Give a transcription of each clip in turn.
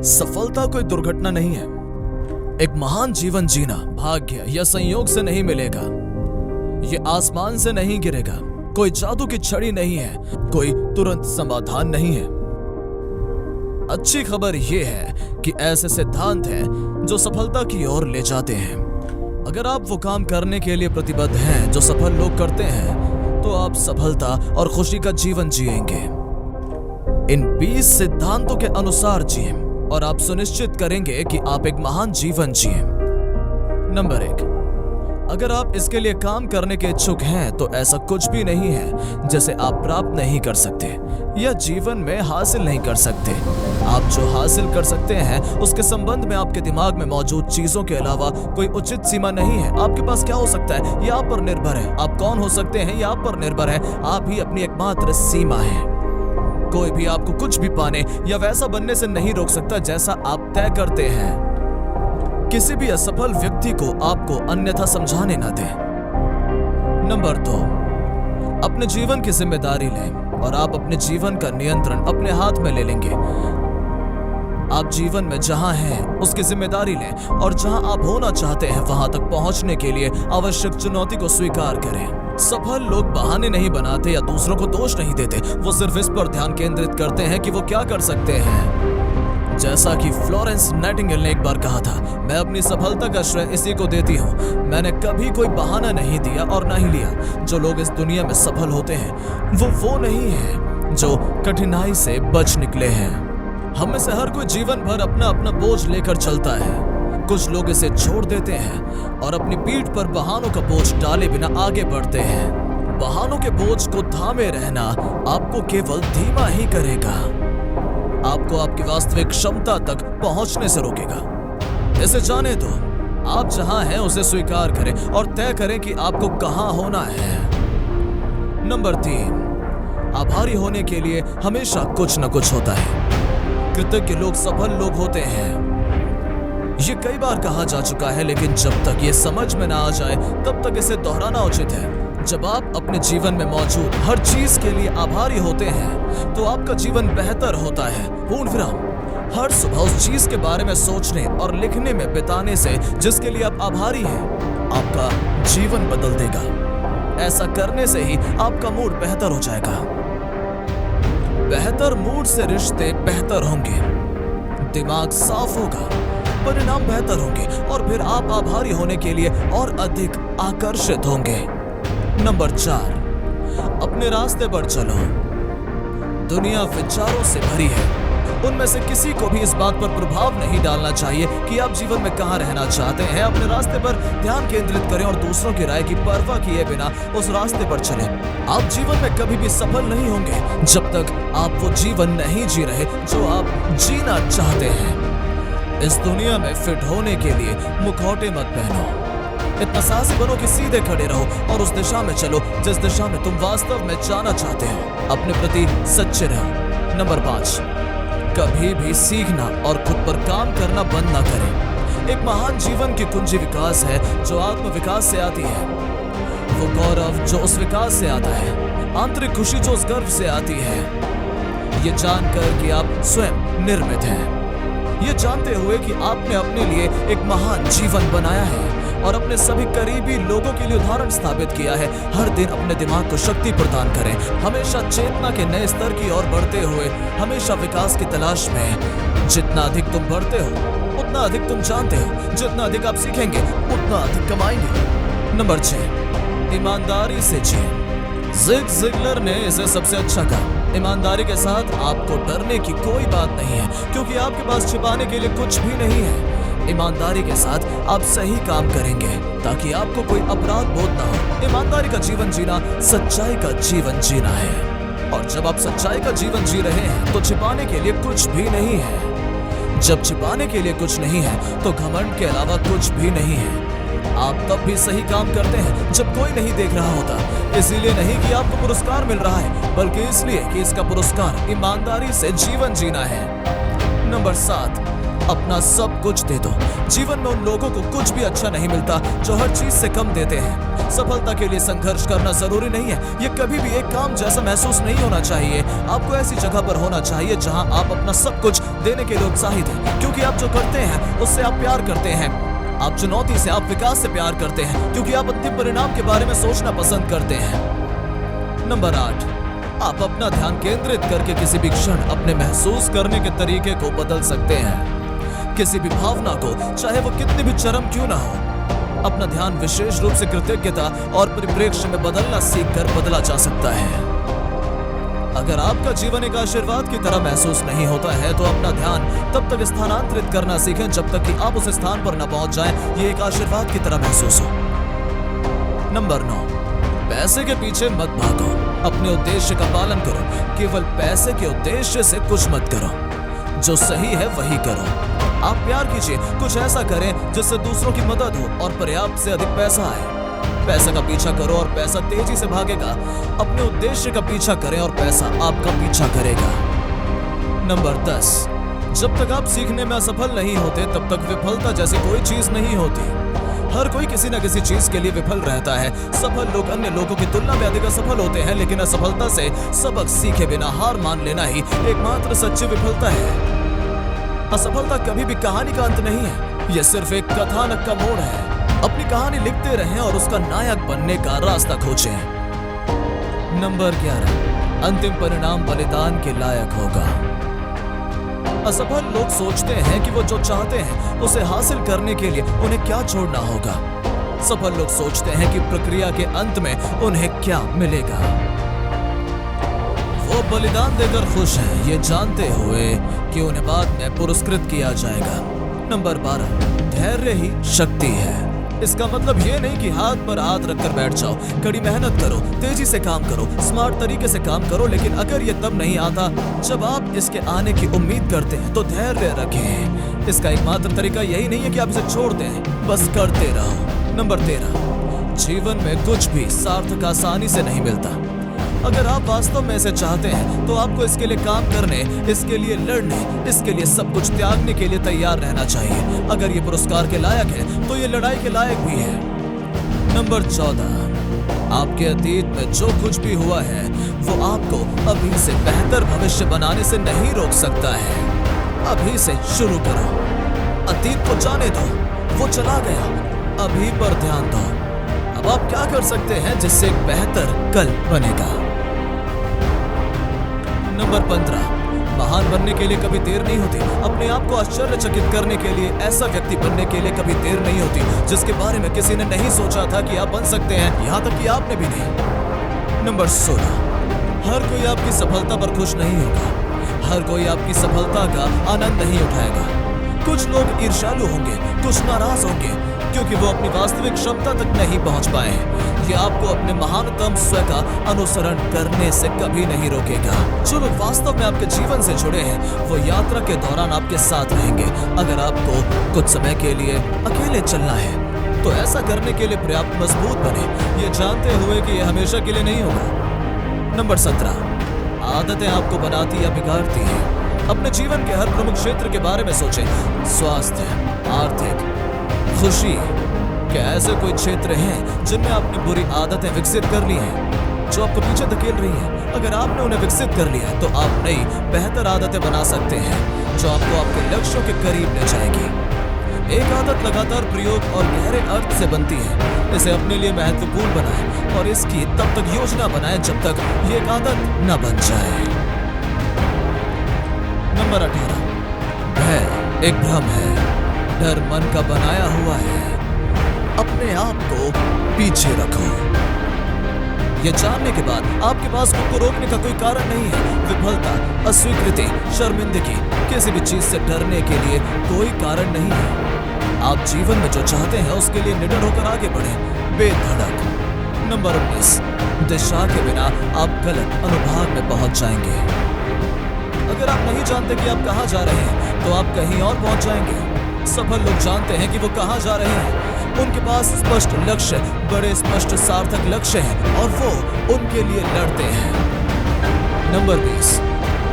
सफलता कोई दुर्घटना नहीं है। एक महान जीवन जीना भाग्य या संयोग से नहीं मिलेगा। ये आसमान से नहीं गिरेगा। कोई जादू की छड़ी नहीं है। कोई तुरंत समाधान नहीं है। अच्छी खबर यह है कि ऐसे सिद्धांत हैं जो सफलता की ओर ले जाते हैं। अगर आप वो काम करने के लिए प्रतिबद्ध हैं जो सफल लोग करते हैं, तो आप सफलता और खुशी का जीवन जिएंगे। इन 20 सिद्धांतों के अनुसार जिएं और आप सुनिश्चित करेंगे कि आप एक महान जीवन जिएं। नंबर 1, अगर आप इसके लिए काम करने के इच्छुक हैं तो ऐसा कुछ भी नहीं है जिसे आप प्राप्त नहीं कर सकते या जीवन में हासिल नहीं कर सकते। आप जो हासिल कर सकते हैं उसके संबंध में आपके दिमाग में मौजूद चीजों के अलावा कोई उचित सीमा नहीं है। आपके पास क्या हो सकता है यह आप पर निर्भर है। आप कौन हो सकते हैं यह आप पर निर्भर है। आप ही अपनी एकमात्र सीमा है। कोई भी आपको कुछ भी पाने या वैसा बनने से नहीं रोक सकता जैसा आप तय करते हैं। किसी भी असफल व्यक्ति को आपको अन्यथा समझाने ना दें। नंबर 2, अपने जीवन की जिम्मेदारी लें और आप अपने जीवन का नियंत्रण अपने हाथ में ले लेंगे। आप जीवन में जहां हैं उसकी जिम्मेदारी लें और जहां आप होना चाहते हैं वहां तक पहुंचने के लिए आवश्यक चुनौती को स्वीकार करें। सफल लोग बहाने नहीं बनाते या दूसरों को दोष नहीं देते। वो सिर्फ इस पर ध्यान केंद्रित करते हैं कि वो क्या कर सकते हैं। जैसा कि फ्लोरेंस नाइटिंगेल ने एक बार कहा था, मैं अपनी सफलता का श्रेय इसी को देती हूँ। मैंने कभी कोई बहाना नहीं दिया और नहीं लिया। जो लोग इस दुनिया में सफल होते हैं वो नहीं है जो कठिनाई से बच निकले हैं। हम में से हर कोई जीवन भर अपना अपना बोझ लेकर चलता है। कुछ लोग इसे छोड़ देते हैं और अपनी पीठ पर बहानों का बोझ डाले बिना आगे बढ़ते हैं। बहानों के बोझ को थामे रहना आपको केवल धीमा ही करेगा। आपको आपकी वास्तविक क्षमता तक पहुंचने से रोकेगा। इसे जाने दो। आप जहां हैं उसे स्वीकार करें और तय करें कि आपको कहां होना है। नंबर 3, आभारी होने के लिए हमेशा कुछ न कुछ होता है। कृतज्ञ लोग सफल लोग होते हैं। ये कई बार कहा जा चुका है, लेकिन जब तक ये समझ में ना आ जाए तब तक इसे दोहराना उचित है। जब आप अपने जीवन में मौजूद हर चीज के लिए आभारी होते हैं तो आपका जीवन बेहतर होता है। पूर्ण विराम। हर सुबह उस चीज के बारे में सोचने और लिखने में बिताने से जिसके लिए आप आभारी हैं, आपका जीवन बदल देगा। ऐसा करने से ही आपका मूड बेहतर हो जाएगा। बेहतर मूड से रिश्ते बेहतर होंगे, दिमाग साफ होगा, परिणाम बेहतर होंगे और फिर आप आभारी होने के लिए और अधिक आकर्षित होंगे। नंबर 4, अपने रास्ते पर चलो। दुनिया विचारों से भरी है। उनमें से किसी को भी इस बात पर प्रभाव नहीं डालना चाहिए कि आप जीवन में कहां रहना चाहते हैं। अपने रास्ते पर ध्यान केंद्रित करें और दूसरों की राय की परवाह किए बिना उस रास्ते पर चलें। आप जीवन में कभी भी सफल नहीं होंगे जब तक आप वो जीवन नहीं जी रहे जो आप जीना चाहते हैं। इस दुनिया में फिट होने के लिए मुखौटे मत पहनो। इतना साहसी बनो कि सीधे खड़े रहो और उस दिशा में चलो जिस दिशा में तुम वास्तव में जाना चाहते हो। अपने प्रति सच्चे रहो। नंबर 5, कभी भी सीखना और खुद पर काम करना बंद ना करें। एक महान जीवन की कुंजी विकास है जो आत्म विकास से आती है। वो गौरव जो उस विकास से आता है, आंतरिक खुशी जो उस गर्व से आती है। ये जानकर कि आप स्वयं निर्मित हैं, ये जानते हुए कि आपने अपने लिए एक महान जीवन बनाया है और अपने सभी करीबी लोगों के लिए उदाहरण स्थापित किया है। हर दिन अपने दिमाग को शक्ति प्रदान करें। हमेशा चेतना के नए स्तर की ओर बढ़ते हुए, हमेशा विकास की तलाश में। जितना अधिक तुम बढ़ते हो उतना अधिक तुम जानते हो। जितना अधिक आप सीखेंगे उतना अधिक कमाएंगे। नंबर 6, ईमानदारी से जिए। ज़िग ज़िगलर ने इसे सबसे अच्छा कहा। ईमानदारी के साथ आपको डरने की कोई बात नहीं है, क्योंकि आपके पास छिपाने के लिए कुछ भी नहीं है। ईमानदारी के साथ आप सही काम करेंगे ताकि आपको कोई अपराध बोध ना हो। ईमानदारी का जीवन जीना सच्चाई का जीवन जीना है। और जब आप सच्चाई का जीवन जी रहे हैं तो छिपाने के लिए कुछ भी नहीं है। जब छिपाने के लिए कुछ नहीं है तो घमंड के अलावा कुछ भी नहीं है। आप तब भी सही काम करते हैं जब कोई नहीं देख रहा होता। इसीलिए नहीं कि आपको पुरस्कार मिल रहा है, बल्कि इसलिए कि इसका पुरस्कार ईमानदारी से जीवन जीना है। नंबर 7, अपना सब कुछ दे दो। जीवन में उन लोगों को कुछ भी अच्छा नहीं मिलता जो हर चीज से कम देते हैं। सफलता के लिए संघर्ष करना जरूरी नहीं है। ये कभी भी एक काम जैसा महसूस नहीं होना चाहिए। आपको ऐसी जगह पर होना चाहिए जहां आप अपना सब कुछ देने के लिए उत्साहित हैं, क्योंकि आप जो करते हैं उससे आप प्यार करते हैं। आप चुनौती से, आप विकास से प्यार करते हैं, क्योंकि आप अंतिम परिणाम के बारे में सोचना पसंद करते हैं। नंबर 8, आप अपना ध्यान केंद्रित करके किसी भी क्षण अपने महसूस करने के तरीके को बदल सकते हैं। किसी भी भावना को, चाहे वो कितनी भी चरम क्यों ना हो, अपना ध्यान विशेष रूप से कृतज्ञता और परिप्रेक्ष्य में बदलना सीखकर बदला जा सकता है। अगर आपका जीवन एक आशीर्वाद की तरह महसूस नहीं होता है तो अपना ध्यान तब तक स्थानांतरित करना सीखें जब तक कि आप उस स्थान पर न पहुंच जाएं ये एक आशीर्वाद की तरह महसूस हो। नंबर 9, पैसे के पीछे मत भागो, अपने उद्देश्य का पालन करो। केवल पैसे के उद्देश्य से कुछ मत करो। जो सही है वही करो। आप प्यार कीजिए, कुछ ऐसा करें जिससे दूसरों की मदद हो और पर्याप्त से अधिक पैसा आए। पैसे का पीछा करो और पैसा तेजी से भागेगा। अपने उद्देश्य का पीछा करें और पैसा आपका पीछा करेगा। नंबर 10, जब तक आप सीखने में असफल नहीं होते तब तक विफलता जैसी कोई चीज नहीं होती। हर कोई किसी न किसी चीज के लिए विफल रहता है। सफल लोग अन्य लोगों की तुलना में अधिक असफल होते हैं, लेकिन असफलता से सबक सीखे बिना हार मान लेना ही एकमात्र सच्ची विफलता है। असफलता कभी भी कहानी का अंत नहीं है, यह सिर्फ एक कथानक का मोड़ है। अपनी कहानी लिखते रहें और उसका नायक बनने का रास्ता खोजें। नंबर 11, अंतिम परिणाम बलिदान के लायक होगा। असफल लोग सोचते हैं कि वो जो चाहते हैं उसे हासिल करने के लिए उन्हें क्या छोड़ना होगा। सफल लोग सोचते हैं कि प्रक्रिया के अंत में उन्हें क्या मिलेगा। वो बलिदान देकर खुश हैं, ये जानते हुए कि उन्हें बाद में पुरस्कृत किया जाएगा। नंबर 12, धैर्य ही शक्ति है। इसका मतलब ये नहीं कि हाथ पर हाथ रखकर बैठ जाओ। कड़ी मेहनत करो, तेजी से काम करो, स्मार्ट तरीके से काम करो, लेकिन अगर ये तब नहीं आता जब आप इसके आने की उम्मीद करते हैं तो धैर्य रखें। इसका एकमात्र तरीका यही नहीं है कि आप इसे छोड़ दें, बस करते रहो। नंबर 13, जीवन में कुछ भी सार्थक आसानी से नहीं मिलता। अगर आप वास्तव में इसे चाहते हैं तो आपको इसके लिए काम करने, इसके लिए लड़ने, इसके लिए सब कुछ त्यागने के लिए तैयार रहना चाहिए। अगर ये पुरस्कार के लायक है तो ये लड़ाई के लायक भी है। नंबर 14, आपके अतीत में जो कुछ भी हुआ है वो आपको अभी से बेहतर भविष्य बनाने से नहीं रोक सकता है। अभी से शुरू करो। अतीत को जाने दो, वो चला गया, अभी पर ध्यान दो। अब आप क्या कर सकते हैं जिससे एक बेहतर कल बनेगा। नंबर 15, महान बनने के लिए कभी देर नहीं होती। अपने आप को आश्चर्यचकित करने के लिए, ऐसा व्यक्ति बनने के लिए कभी देर नहीं होती जिसके बारे में किसी ने नहीं सोचा था कि आप बन सकते हैं, यहाँ तक कि आपने भी नहीं। नंबर 16, हर कोई आपकी सफलता पर खुश नहीं होगा। हर कोई आपकी सफलता का आनंद नहीं उठाएगा। कुछ लोग ईर्ष्यालु होंगे, कुछ नाराज होंगे क्योंकि वो अपनी वास्तविक क्षमता तक नहीं पहुंच पाए। ये आपको अपने महानतम स्व का अनुसरण करने से कभी नहीं रोकेगा। जो लोग वास्तव में आपके जीवन से जुड़े हैं वो यात्रा के दौरान आपके साथ रहेंगे। अगर आपको कुछ समय के लिए अकेले चलना है तो ऐसा करने के लिए पर्याप्त मजबूत बने, ये जानते हुए कि यह हमेशा के लिए नहीं होगा। नंबर 17, आदतें आपको बनाती या बिगाड़ती हैं। अपने जीवन के हर प्रमुख क्षेत्र के बारे में सोचें। स्वास्थ्य, आर्थिक, खुशी, क्या ऐसे कोई क्षेत्र हैं जिनमें आपने बुरी आदतें विकसित कर ली हैं जो आपको पीछे धकेल रही हैं? अगर आपने उन्हें विकसित कर लिया है तो आप नई बेहतर आदतें बना सकते हैं जो आपको आपके लक्ष्यों के करीब ले जाएगी। एक आदत लगातार प्रयोग और गहरे अर्थ से बनती है। इसे अपने लिए महत्वपूर्ण बनाएं और इसकी तब तक योजना बनाएं जब तक ये एक आदत न बन जाए। नंबर 18, भय एक भ्रम है। डर मन का बनाया हुआ है। अपने आप को पीछे रखो। ये जानने के बाद आपके पास खुद को रोकने का कोई कारण नहीं है। विफलता, अस्वीकृति, शर्मिंदगी, किसी भी चीज से डरने के लिए कोई कारण नहीं है। आप जीवन में जो चाहते हैं उसके लिए निडर होकर आगे बढ़ें, बेधड़क। नंबर 19, दिशा के बिना आप गलत अनुभाग में पहुंच जाएंगे। अगर आप नहीं जानते कि आप कहां जा रहे हैं तो आप कहीं और पहुंच जाएंगे। सफल लोग जानते हैं कि वो कहां जा रहे हैं। उनके पास स्पष्ट लक्ष्य, बड़े स्पष्ट सार्थक लक्ष्य हैं और वो उनके लिए लड़ते हैं। नंबर 20,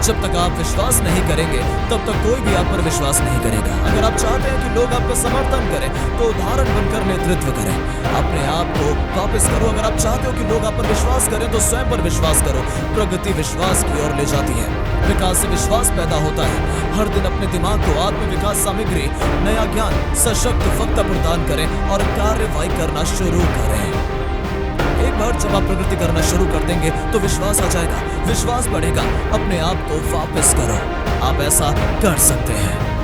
जब तक आप विश्वास नहीं करेंगे तब तक कोई भी आप पर विश्वास नहीं करेगा। अगर आप चाहते हैं कि लोग आपका समर्थन करें तो उदाहरण बनकर नेतृत्व करें, अपने आप को वापस करो। अगर आप चाहते हो कि लोग आप पर विश्वास करें तो स्वयं पर विश्वास करो। प्रगति विश्वास की ओर ले जाती है, विकास से विश्वास पैदा होता है। हर दिन अपने दिमाग को आत्म विकास सामग्री, नया ज्ञान, सशक्त वक्ता प्रदान करें और कार्यवाही करना शुरू करें। एक बार जब आप प्रगति करना शुरू कर देंगे तो विश्वास आ जाएगा, विश्वास बढ़ेगा। अपने आप को वापस करो, आप ऐसा कर सकते हैं।